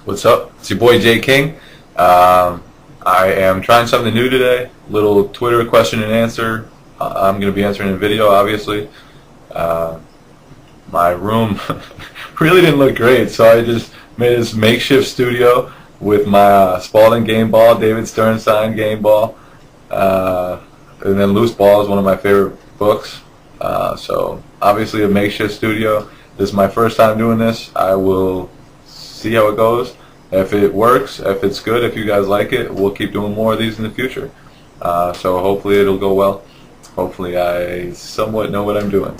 What's up? It's your boy Jay King. I am trying something new today. Little Twitter question and answer. I'm going to be answering in video, obviously. My room really didn't look great, so I just made this makeshift studio with my Spalding game ball, David Stern signed game ball, and then Loose Ball is one of my favorite books. So obviously a makeshift studio. This is my first time doing this. I will see how it goes. If it works, if it's good, if you guys like it, we'll keep doing more of these in the future. So hopefully it'll go well. Hopefully I somewhat know what I'm doing.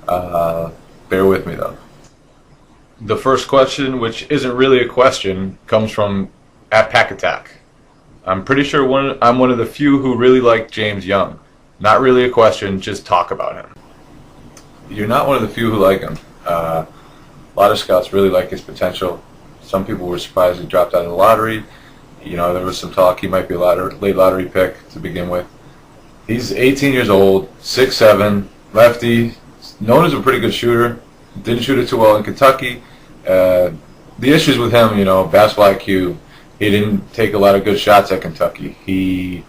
Bear with me though. The first question, which isn't really a question, comes from @PackAttack. I'm pretty sure I'm one of the few who really like James Young. Not really a question, just talk about him. You're not one of the few who like him. A lot of scouts really like his potential. Some people were surprised he dropped out of the lottery. You know, there was some talk he might be a late lottery pick to begin with. He's 18 years old, 6'7", lefty, known as a pretty good shooter. Didn't shoot it too well in Kentucky. The issues with him, you know, basketball IQ, he didn't take a lot of good shots at Kentucky. He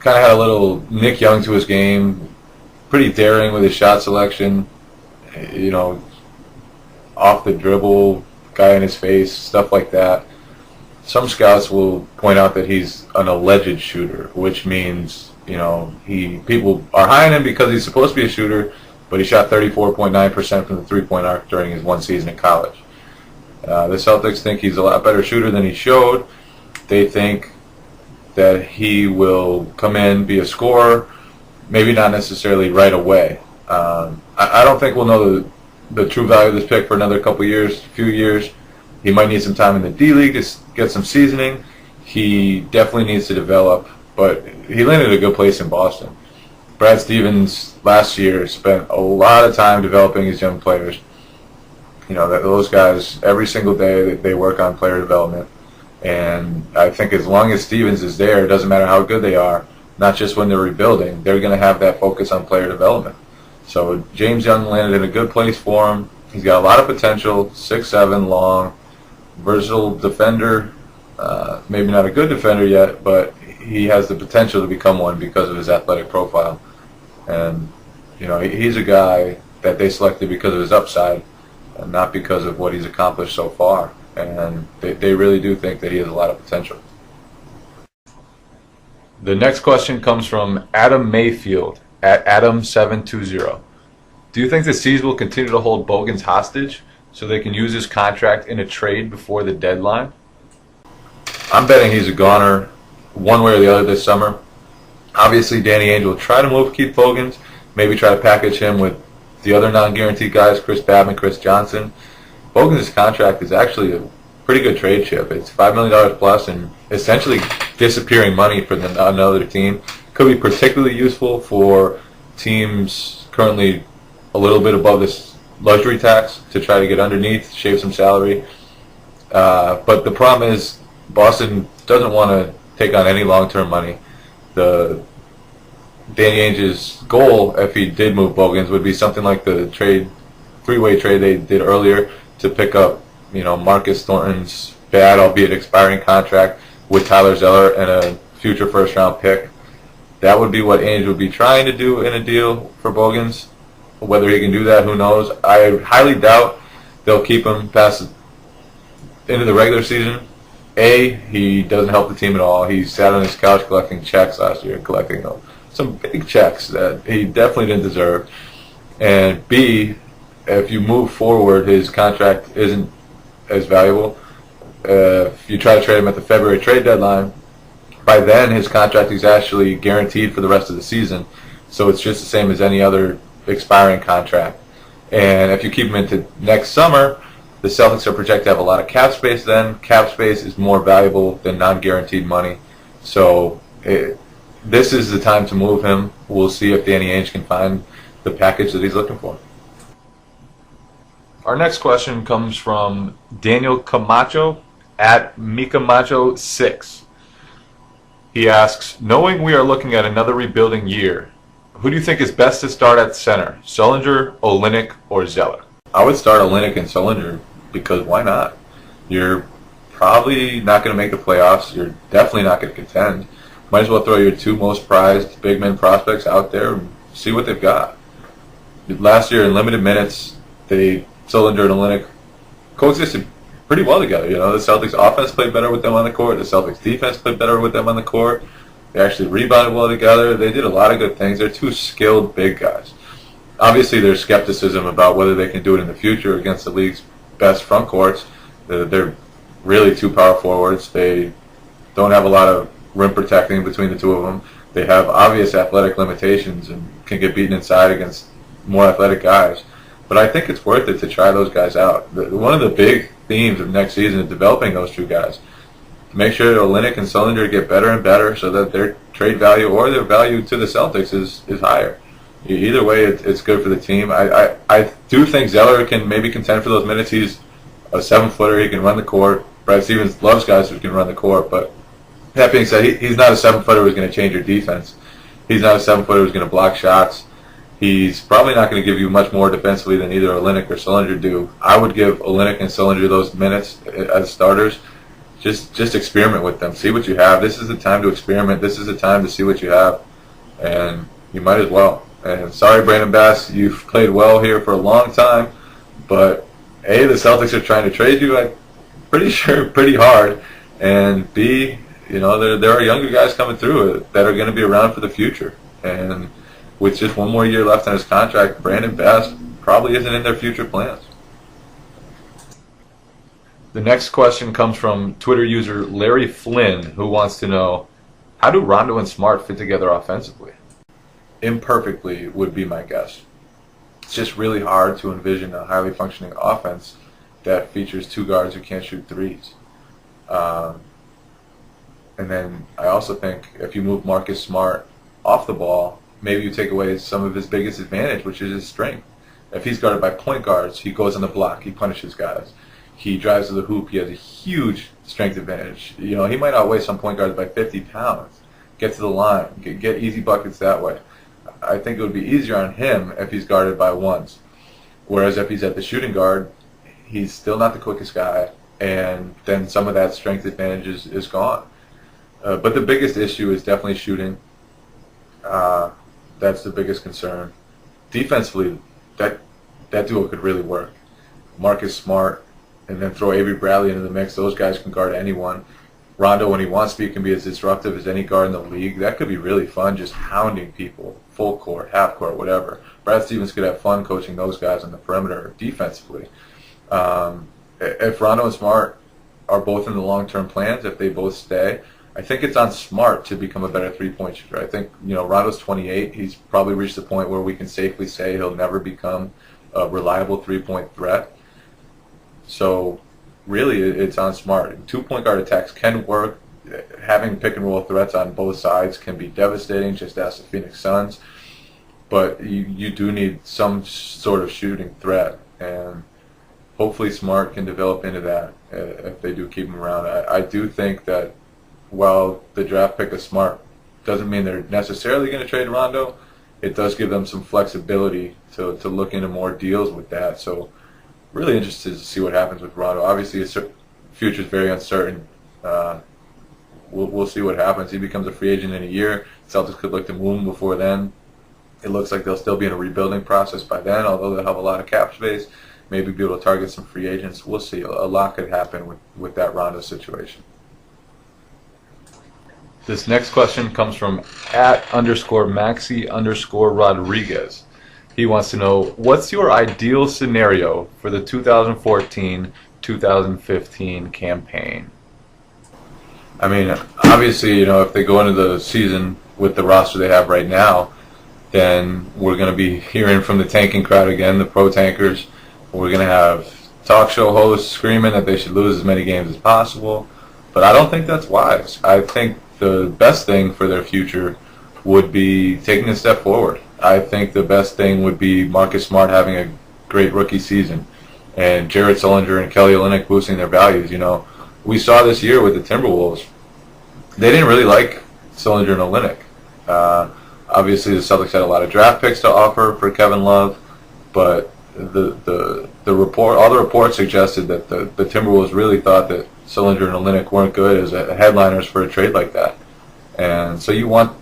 kind of had a little Nick Young to his game, pretty daring with his shot selection, you know, off the dribble, guy in his face, stuff like that. Some scouts will point out that he's an alleged shooter, which means, you know, people are high on him because he's supposed to be a shooter, but he shot 34.9% from the three-point arc during his one season in college. The Celtics think he's a lot better shooter than he showed. They think that he will come in, be a scorer, maybe not necessarily right away. I don't think we'll know the true value of this pick for another few years. He might need some time in the D League to get some seasoning. He definitely needs to develop, but he landed a good place in Boston. Brad Stevens last year spent a lot of time developing his young players. You know, those guys, every single day they work on player development. And I think as long as Stevens is there, it doesn't matter how good they are, not just when they're rebuilding, they're going to have that focus on player development. So James Young landed in a good place for him. He's got a lot of potential, 6'7", long, versatile defender. Maybe not a good defender yet, but he has the potential to become one because of his athletic profile. And, you know, he's a guy that they selected because of his upside and not because of what he's accomplished so far. And they really do think that he has a lot of potential. The next question comes from Adam Mayfield @Adam720. Do you think the C's will continue to hold Bogans hostage so they can use his contract in a trade before the deadline? I'm betting he's a goner one way or the other this summer. Obviously, Danny Ainge will try to move Keith Bogans, maybe try to package him with the other non-guaranteed guys, Chris Babin, Chris Johnson. Bogans' contract is actually a pretty good trade chip. It's $5 million plus and essentially disappearing money for another team. Could be particularly useful for teams currently a little bit above this luxury tax to try to get underneath, shave some salary. But the problem is Boston doesn't want to take on any long-term money. Danny Ainge's goal, if he did move Bogans, would be something like the three-way trade they did earlier to pick up, you know, Marcus Thornton's bad, albeit expiring contract with Tyler Zeller and a future first-round pick. That would be what Ainge would be trying to do in a deal for Bogans. Whether he can do that, who knows? I highly doubt they'll keep him past into the regular season. He doesn't help the team at all. He sat on his couch collecting checks last year, collecting some big checks that he definitely didn't deserve. And B, if you move forward, his contract isn't as valuable. If you try to trade him at the February trade deadline, by then his contract is actually guaranteed for the rest of the season. So it's just the same as any other expiring contract. And if you keep him into next summer, the Celtics are projected to have a lot of cap space then. Cap space is more valuable than non-guaranteed money. So this is the time to move him. We'll see if Danny Ainge can find the package that he's looking for. Our next question comes from Daniel Camacho @Mikamacho6. He asks, knowing we are looking at another rebuilding year, who do you think is best to start at center? Sullinger, Olynyk, or Zeller? I would start Olynyk and Sullinger because why not? You're probably not going to make the playoffs. You're definitely not going to contend. Might as well throw your two most prized big men prospects out there and see what they've got. Last year in limited minutes, Sullinger and Olynyk coexisted pretty well together. The Celtics offense played better with them on the court. The Celtics defense played better with them on the court. They actually rebounded well together. They did a lot of good things. They're two skilled big guys. Obviously, there's skepticism about whether they can do it in the future against the league's best front courts. They're really two power forwards. They don't have a lot of rim protecting between the two of them. They have obvious athletic limitations and can get beaten inside against more athletic guys. But I think it's worth it to try those guys out. One of the big themes of next season is developing those two guys. Make sure that Olynyk and Sullinger get better and better so that their trade value or their value to the Celtics is higher. Either way, it's good for the team. I do think Zeller can maybe contend for those minutes. He's a 7-footer. He can run the court. Brad Stevens loves guys who can run the court. But that being said, he's not a 7-footer who's going to change your defense. He's not a 7-footer who's going to block shots. He's probably not going to give you much more defensively than either Olynyk or Sullinger do. I would give Olynyk and Sullinger those minutes as starters. Just experiment with them. See what you have. This is the time to experiment. This is the time to see what you have. And you might as well. And sorry, Brandon Bass, you've played well here for a long time. But A, the Celtics are trying to trade you, I'm pretty sure, pretty hard. And B, there are younger guys coming through that are going to be around for the future. And with just one more year left on his contract, Brandon Bass probably isn't in their future plans. The next question comes from Twitter user Larry Flynn, who wants to know, how do Rondo and Smart fit together offensively? Imperfectly would be my guess. It's just really hard to envision a highly functioning offense that features two guards who can't shoot threes. And then I also think if you move Marcus Smart off the ball, maybe you take away some of his biggest advantage, which is his strength. If he's guarded by point guards, he goes on the block, he punishes guys. He drives to the hoop, he has a huge strength advantage. He might outweigh some point guards by 50 pounds. Get to the line, get easy buckets that way. I think it would be easier on him if he's guarded by ones. Whereas if he's at the shooting guard, he's still not the quickest guy, and then some of that strength advantage is gone. But the biggest issue is definitely shooting. That's the biggest concern. Defensively, that duo could really work. Marcus Smart, and then throw Avery Bradley into the mix. Those guys can guard anyone. Rondo, when he wants to be, can be as disruptive as any guard in the league. That could be really fun, just hounding people, full court, half court, whatever. Brad Stevens could have fun coaching those guys on the perimeter defensively. If Rondo and Smart are both in the long-term plans, if they both stay, I think it's on Smart to become a better three-point shooter. I think, Rondo's 28. He's probably reached the point where we can safely say he'll never become a reliable three-point threat. So really, it's on Smart. Two-point guard attacks can work. Having pick-and-roll threats on both sides can be devastating. Just ask the Phoenix Suns. But you do need some sort of shooting threat. And hopefully Smart can develop into that if they do keep him around. I do think that while the draft pick is Smart doesn't mean they're necessarily going to trade Rondo, it does give them some flexibility to look into more deals with that. So really interested to see what happens with Rondo. Obviously, his future is very uncertain. We'll see what happens. He becomes a free agent in a year. Celtics could look to move him before then. It looks like they'll still be in a rebuilding process by then, although they'll have a lot of cap space. Maybe be able to target some free agents. We'll see. A lot could happen with that Rondo situation. This next question comes from @_Maxi_Rodriguez. He wants to know, what's your ideal scenario for the 2014-2015 campaign? I mean, obviously, if they go into the season with the roster they have right now, then we're going to be hearing from the tanking crowd again, the pro tankers. We're going to have talk show hosts screaming that they should lose as many games as possible. But I don't think that's wise. I think the best thing for their future would be taking a step forward. I think the best thing would be Marcus Smart having a great rookie season and Jared-Sullinger and Kelly-Olynyk boosting their values. We saw this year with the Timberwolves. They didn't really like Sullinger and Olynyk. Obviously, the Celtics had a lot of draft picks to offer for Kevin Love, but all the reports suggested that the Timberwolves really thought that Sullinger and Olynyk weren't good as headliners for a trade like that. And so you want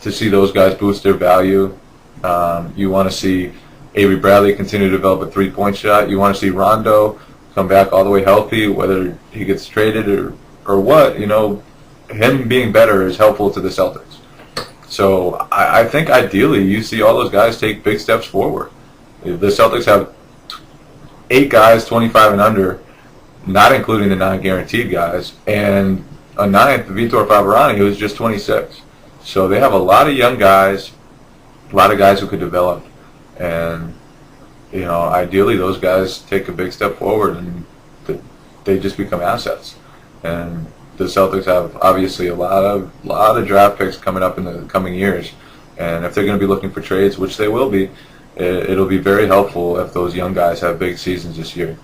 to see those guys boost their value. You want to see Avery Bradley continue to develop a three-point shot. You want to see Rondo come back all the way healthy, whether he gets traded or what. Him being better is helpful to the Celtics. So I think ideally you see all those guys take big steps forward. The Celtics have 8 guys 25 and under, not including the non-guaranteed guys, and a 9th, Vitor Favarani, who's just 26. So they have a lot of young guys, a lot of guys who could develop, and ideally those guys take a big step forward and they just become assets. And the Celtics have obviously a lot of draft picks coming up in the coming years, and if they're going to be looking for trades, which they will be, it'll be very helpful if those young guys have big seasons this year.